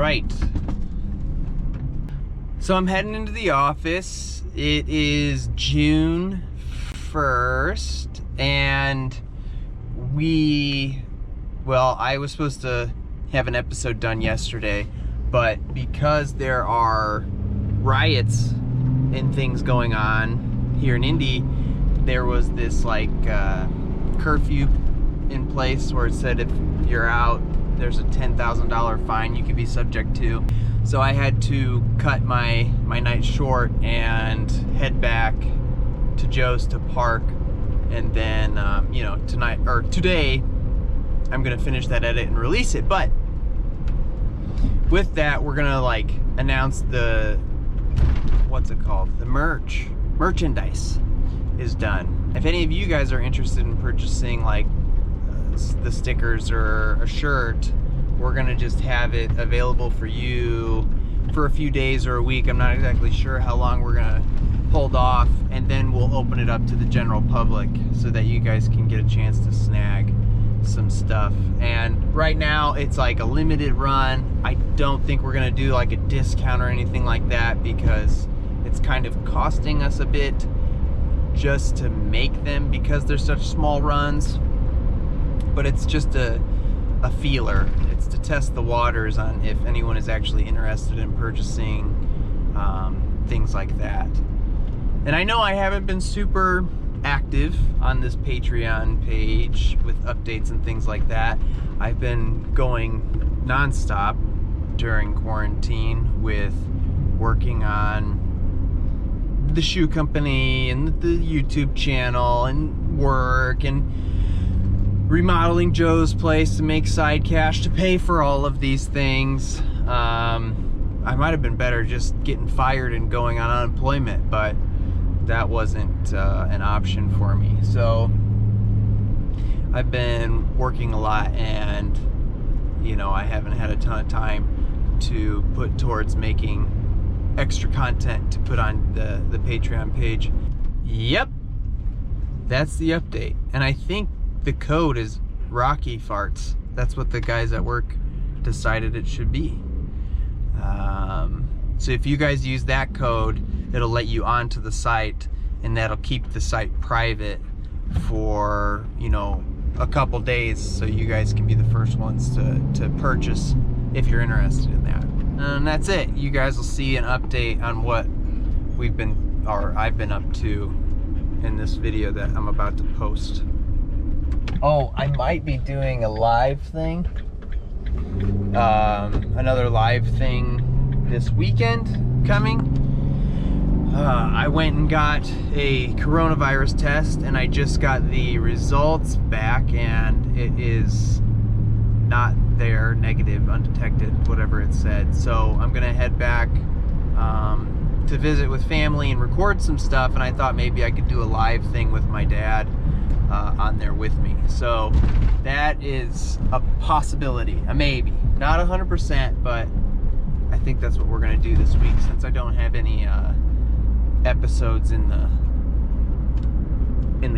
right. So I'm heading into the office. It is June 1st, and I was supposed to have an episode done yesterday, but because there are riots and things going on here in Indy, there was this curfew in place where it said if you're out, there's a $10,000 fine you could be subject to. So I had to cut my night short and head back to Joe's to park, and then today I'm gonna finish that edit and release it. But with that, we're gonna announce the merchandise is done. If any of you guys are interested in purchasing the stickers or a shirt, we're gonna just have it available for you for a few days or a week. I'm not exactly sure how long we're gonna hold off, and then we'll open it up to the general public so that you guys can get a chance to snag some stuff. And right now it's like a limited run. I don't think we're gonna do like a discount or anything like that, because it's kind of costing us a bit just to make them because they're such small runs. But it's just a feeler. It's to test the waters on if anyone is actually interested in purchasing things like that. And I know I haven't been super active on this Patreon page with updates and things like that. I've been going nonstop during quarantine with working on the shoe company and the YouTube channel and work and remodeling Joe's place to make side cash to pay for all of these things. I might have been better just getting fired and going on unemployment, but that wasn't an option for me. So I've been working a lot, and I haven't had a ton of time to put towards making extra content to put on the Patreon page. Yep, that's the update. And I think the code is Rocky Farts. That's what the guys at work decided it should be. So if you guys use that code, it'll let you onto the site, and that'll keep the site private for a couple days, so you guys can be the first ones to purchase if you're interested in that. And that's it. You guys will see an update on what I've been up to in this video that I'm about to post. Oh, I might be doing a live thing, another live thing this weekend coming. I went and got a coronavirus test, and I just got the results back, and it is not there, negative, undetected, whatever it said. So I'm gonna head back to visit with family and record some stuff, and I thought maybe I could do a live thing with my dad on there with me. So that is a possibility, a maybe. Not 100%, but I think that's what we're gonna do this week, since I don't have any episodes in the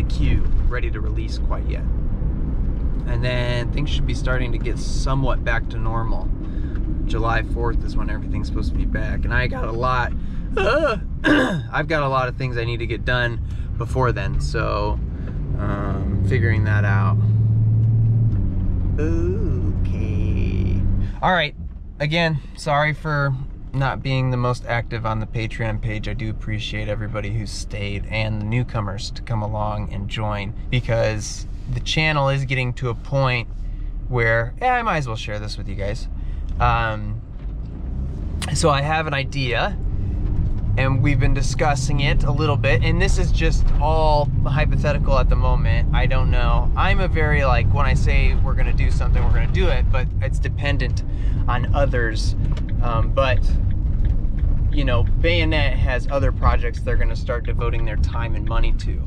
queue ready to release quite yet. And then things should be starting to get somewhat back to normal. July 4th is when everything's supposed to be back, and I got a lot I've got a lot of things I need to get done before then, so figuring that out. Okay. All right. Again, sorry for not being the most active on the Patreon page. I do appreciate everybody who's stayed and the newcomers to come along and join, because the channel is getting to a point where I might as well share this with you guys. So I have an idea, and we've been discussing it a little bit, and this is just all hypothetical at the moment. I don't know. I'm a very when I say we're gonna do something, we're gonna do it, but it's dependent on others. But Bayonet has other projects they're gonna start devoting their time and money to.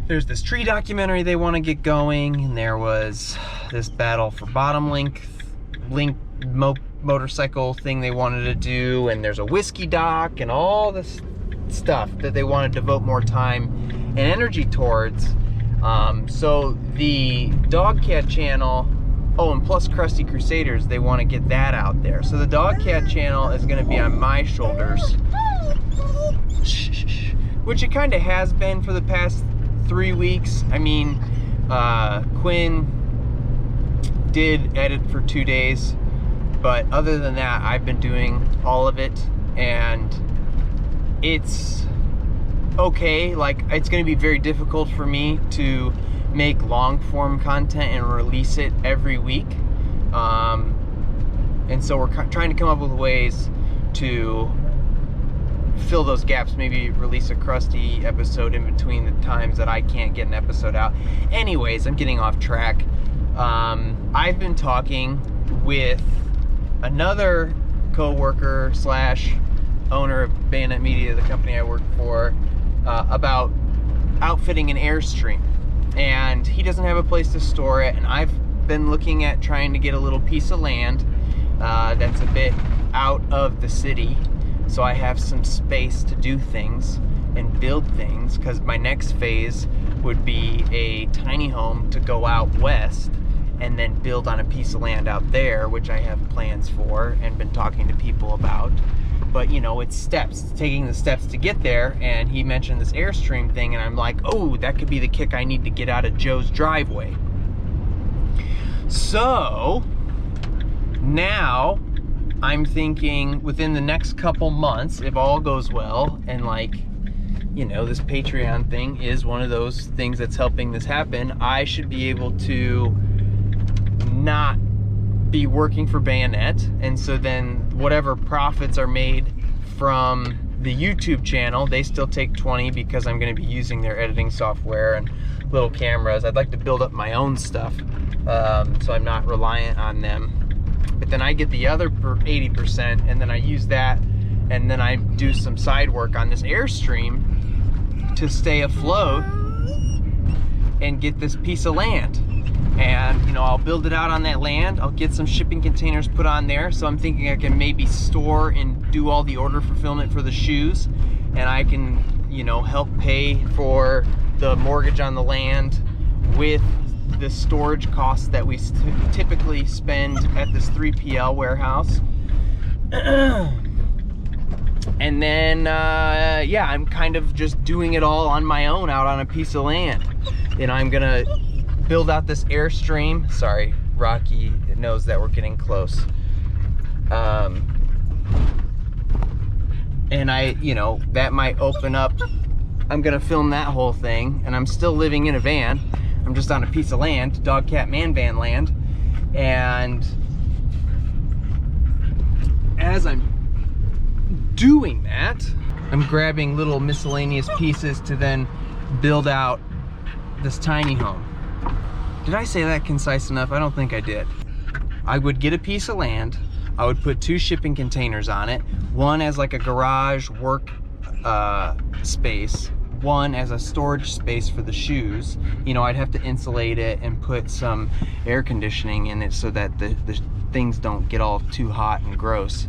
There's this tree documentary they want to get going, and there was this Battle for Bottom Link motorcycle thing they wanted to do, and there's a whiskey dock and all this stuff that they want to devote more time and energy towards. So the Dogcat channel Oh, and plus Krusty Crusaders, they want to get that out there. So the Dog Cat channel is going to be on my shoulders. Which it kind of has been for the past 3 weeks. I mean, Quinn did edit for 2 days, but other than that, I've been doing all of it, and it's okay. Like, it's going to be very difficult for me to make long form content and release it every week, and so we're trying to come up with ways to fill those gaps. Maybe release a Krusty episode in between the times that I can't get an episode out. Anyways, I'm getting off track. I've been talking with another co-worker slash owner of Bayonet Media, the company I work for, about outfitting an Airstream, and he doesn't have a place to store it, and I've been looking at trying to get a little piece of land that's a bit out of the city, so I have some space to do things and build things, because my next phase would be a tiny home to go out west and then build on a piece of land out there, which I have plans for and been talking to people about. But you know, it's steps, it's taking the steps to get there. And he mentioned this Airstream thing, and I'm like, oh, that could be the kick I need to get out of Joe's driveway. So now I'm thinking within the next couple months, if all goes well, and like, you know, this Patreon thing is one of those things that's helping this happen, I should be able to not be working for Bayonet, and so then whatever profits are made from the YouTube channel, they still take 20 because I'm going to be using their editing software and little cameras. I'd like to build up my own stuff, so I'm not reliant on them. But then I get the other 80%, and then I use that, and then I do some side work on this Airstream to stay afloat and get this piece of land. And you know, I'll build it out on that land. I'll get some shipping containers put on there, so I'm thinking I can maybe store and do all the order fulfillment for the shoes, and I can, you know, help pay for the mortgage on the land with the storage costs that we typically spend at this 3PL warehouse. And then yeah, I'm kind of just doing it all on my own out on a piece of land, and I'm gonna build out this Airstream. Sorry, Rocky knows that we're getting close. And you know, that might open up. I'm gonna film that whole thing, and I'm still living in a van. I'm just on a piece of land, Dog Cat Man Van land. And as I'm doing that, I'm grabbing little miscellaneous pieces to then build out this tiny home. Did I say that concise enough? I don't think I did. I would get a piece of land, I would put 2 shipping containers on it, one as like a garage work space, one as a storage space for the shoes. You know, I'd have to insulate it and put some air conditioning in it so that the things don't get all too hot and gross.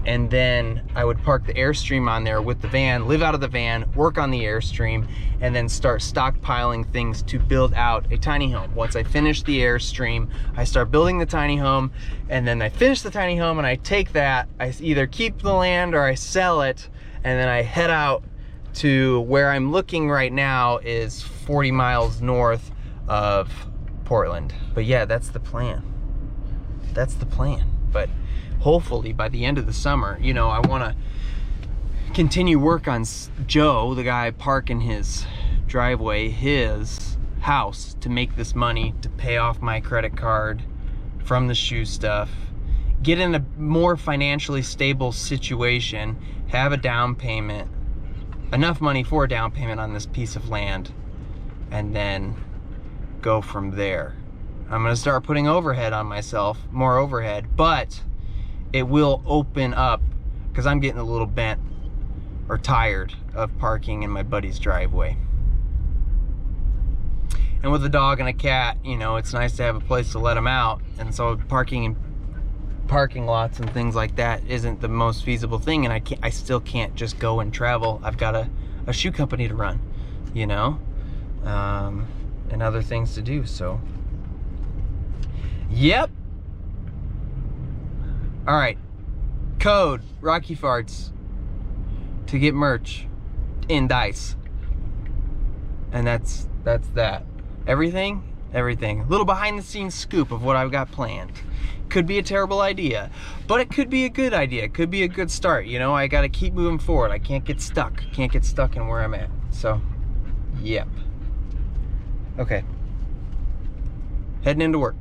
And then I would park the Airstream on there with the van, live out of the van, work on the Airstream, and then start stockpiling things to build out a tiny home. Once I finish the Airstream, I start building the tiny home, and then I finish the tiny home, and I take that, I either keep the land or I sell it, and then I head out to where I'm looking right now is 40 miles north of Portland. But yeah, that's the plan. That's the plan. But hopefully by the end of the summer, you know, I want to continue work on Joe, the guy parking his driveway, his house, to make this money to pay off my credit card from the shoe stuff, get in a more financially stable situation, have a down payment, enough money for a down payment on this piece of land, and then go from there. I'm gonna start putting overhead on myself, more overhead, but it will open up, because I'm getting a little bent or tired of parking in my buddy's driveway. And with a dog and a cat, you know, it's nice to have a place to let them out, and so parking in parking lots and things like that isn't the most feasible thing, and I still can't just go and travel. I've got a shoe company to run, you know, and other things to do. So Yep. All right. Code Rocky Farts to get merch in Dice. And that's that. Everything. A little behind the scenes scoop of what I've got planned. Could be a terrible idea, but it could be a good idea. It could be a good start. You know, I got to keep moving forward. I can't get stuck. Can't get stuck in where I'm at. So, yep. Okay. Heading into work.